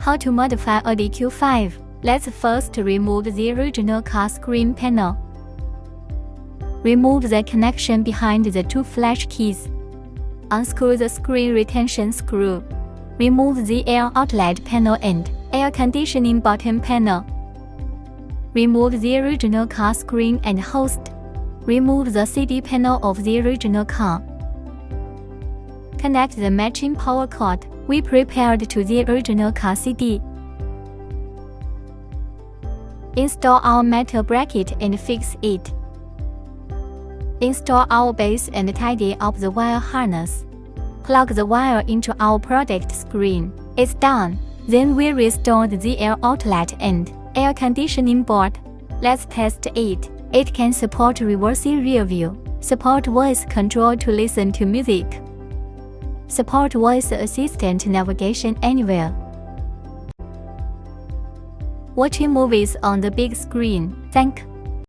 How to modify Audi Q5? Let's first remove the original car screen panel. Remove the connection behind the two flash keys. Unscrew the screen retention screw. Remove the air outlet panel and air conditioning bottom panel. Remove the original car screen and host. Remove the CD panel of the original car. Connect the matching power cord we prepared to the original car CD. Install our metal bracket and fix it. Install our base and tidy up the wire harness. Plug the wire into our product screen. It's done. Then we restored the air outlet and air conditioning board. Let's test it. It can support reverse rear view, support voice control to listen to music, support voice assistant navigation anywhere. Watching movies on the big screen. Thank